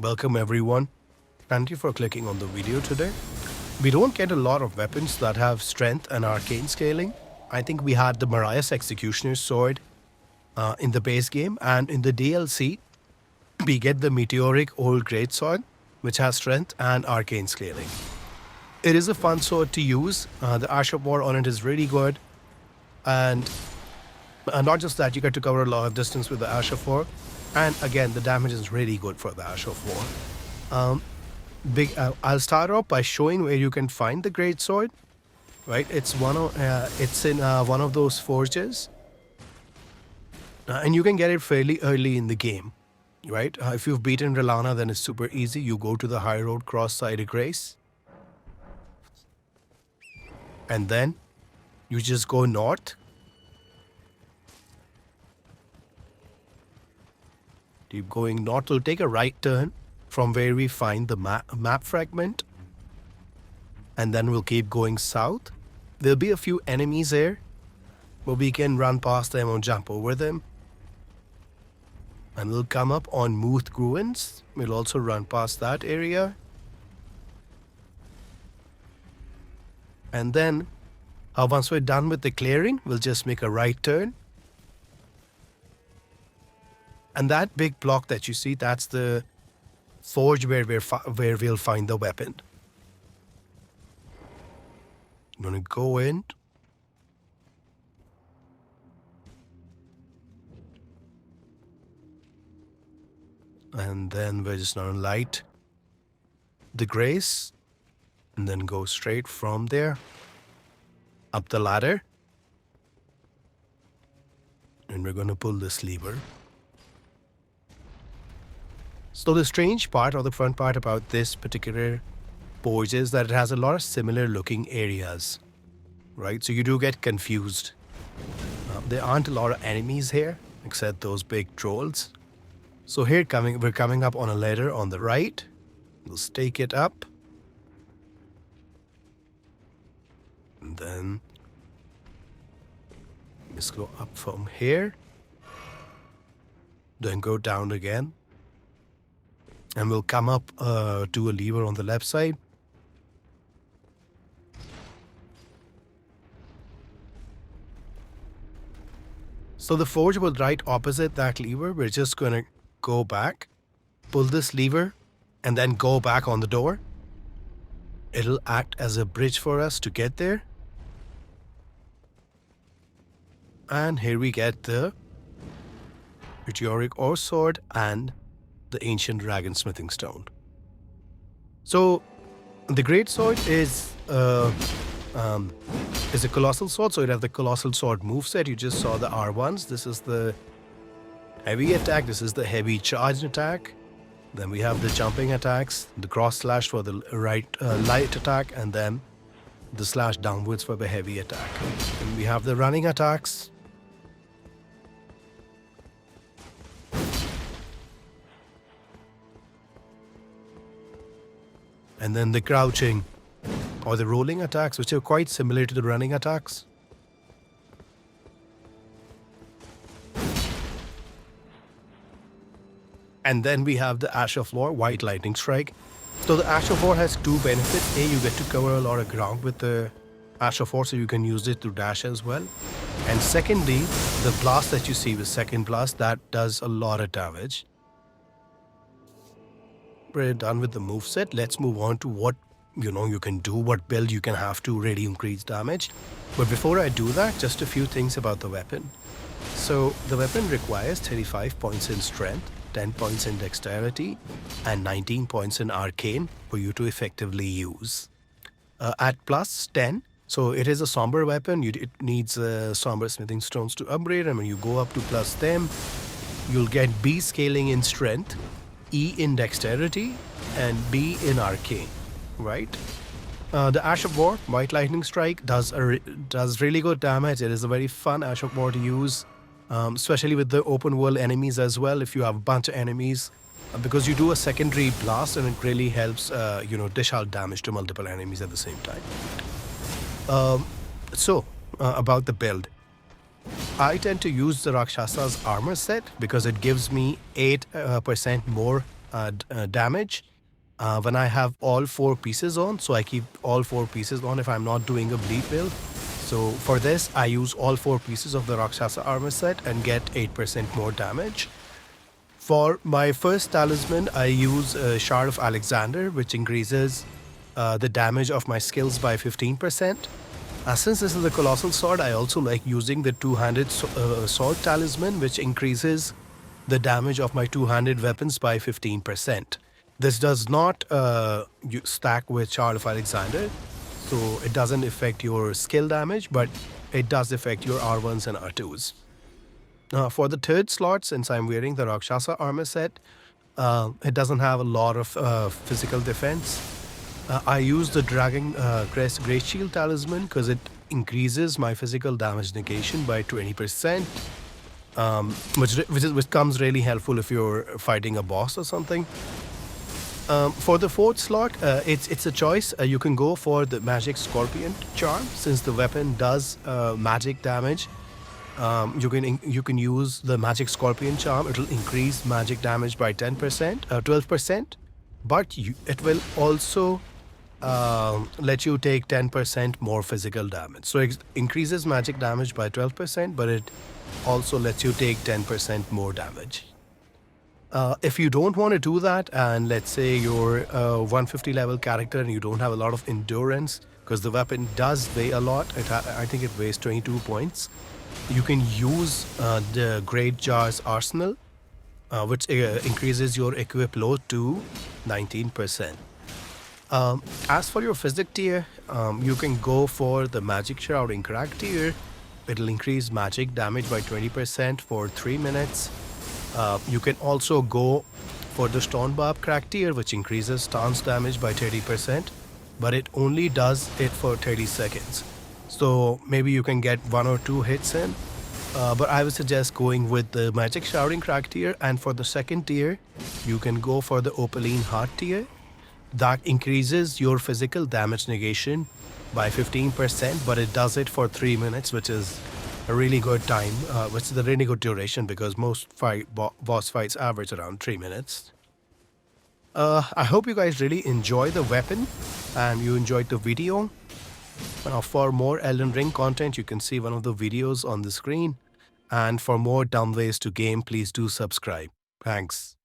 Welcome everyone. Thank you for clicking on the video today. We don't get a lot of weapons that have strength and arcane scaling. I think we had the Mariah's Executioner's Sword in the base game, and in the DLC, we get the Meteoric Old Greatsword, which has strength and arcane scaling. It is a fun sword to use. The Ash of War on it is really good, and not just that, you get to cover a lot of distance with the Ash of War, and again, the damage is really good for the Ash of War. I'll start off by showing where you can find the Greatsword. Right, it's in one of those forges, and you can get it fairly early in the game. Right, if you've beaten Relana, then it's super easy. You go to the high road, cross Side of Grace, and then you just go north. Keep going north. We'll take a right turn from where we find the map fragment, and then we'll keep going south. There'll be a few enemies here, but we can run past them or jump over them. And we'll come up on Muth Ruins. We'll also run past that area. And then, once we're done with the clearing, we'll just make a right turn. And that big block that you see, that's the forge where we'll find the weapon. I'm gonna go in. And then we're just gonna light the grace, and then go straight from there up the ladder. And we're gonna pull this lever. So the strange part, or the fun part about this particular forge, is that it has a lot of similar looking areas, right? So you do get confused. There aren't a lot of enemies here, except those big trolls. So here we're coming up on a ladder on the right. We'll stake it up. And then just go up from here. Then go down again. And we'll come up to a lever on the left side. So the forge was right opposite that lever. We're just going to go back, pull this lever, and then go back on the door. It'll act as a bridge for us to get there. And here we get the Meteoric Sword and the Ancient Dragon Smithing Stone. So the Greatsword is a colossal sword, so it has the colossal sword moveset. You just saw the R1s. This is the heavy attack. This is the heavy charged attack. Then we have the jumping attacks, the cross slash for the light attack, and then the slash downwards for the heavy attack. And we have the running attacks. And then the crouching or the rolling attacks, which are quite similar to the running attacks. And then we have the Ash of War, White Lightning Strike. So the Ash of War has two benefits. A, you get to cover a lot of ground with the Ash of War, so you can use it to dash as well. And secondly, the blast that you see with second blast, that does a lot of damage. We're done with the moveset. Let's move on to what you can do, what build you can have to really increase damage. But before I do that, just a few things about the weapon. So the weapon requires 35 points in strength, 10 points in dexterity, and 19 points in arcane for you to effectively use. At plus 10, so it is a somber weapon. It needs somber smithing stones to upgrade, and when you go up to plus 10, you'll get B scaling in strength, E in dexterity, and B in arcane, right? The Ash of War, White Lightning Strike, does really good damage. It is a very fun Ash of War to use, especially with the open world enemies as well. If you have a bunch of enemies, because you do a secondary blast, and it really helps, dish out damage to multiple enemies at the same time. About the build. I tend to use the Rakshasa's armor set because it gives me 8% more damage when I have all 4 pieces on. So I keep all 4 pieces on if I'm not doing a bleed build. So for this, I use all 4 pieces of the Rakshasa armor set and get 8% more damage. For my first talisman, I use Shard of Alexander, which increases the damage of my skills by 15%. Since this is a colossal sword, I also like using the two-handed sword talisman, which increases the damage of my two-handed weapons by 15%. This does not stack with Shard of Alexander, so it doesn't affect your skill damage, but it does affect your R1s and R2s. For the third slot, since I'm wearing the Rakshasa armor set, it doesn't have a lot of physical defense. I use the Dragon Great Shield talisman because it increases my physical damage negation by 20%, which comes really helpful if you're fighting a boss or something. For the fourth slot, it's a choice. You can go for the Magic Scorpion charm since the weapon does magic damage. You can use the Magic Scorpion charm. It'll increase magic damage by 10%, 12%, but it will also let you take 10% more physical damage. So it increases magic damage by 12%, but it also lets you take 10% more damage. If you don't want to do that, and let's say you're a 150 level character and you don't have a lot of endurance, because the weapon does weigh a lot, I think it weighs 22 points, you can use the Great Jar's Arsenal, which increases your equip load to 19%. As for your physic tier, you can go for the Magic Shrouding Crack tier. It'll increase magic damage by 20% for 3 minutes. You can also go for the Stone Barb Crack tier, which increases stance damage by 30%, but it only does it for 30 seconds. So maybe you can get 1 or 2 hits in, but I would suggest going with the Magic Shrouding Crack tier. And for the second tier, you can go for the Opaline Heart tier. That increases your physical damage negation by 15%, but it does it for 3 minutes, which is a really good time, which is a really good duration because most boss fights average around 3 minutes. I hope you guys really enjoy the weapon and you enjoyed the video. For more Elden Ring content, you can see one of the videos on the screen. And for more dumb ways to game, please do subscribe. Thanks.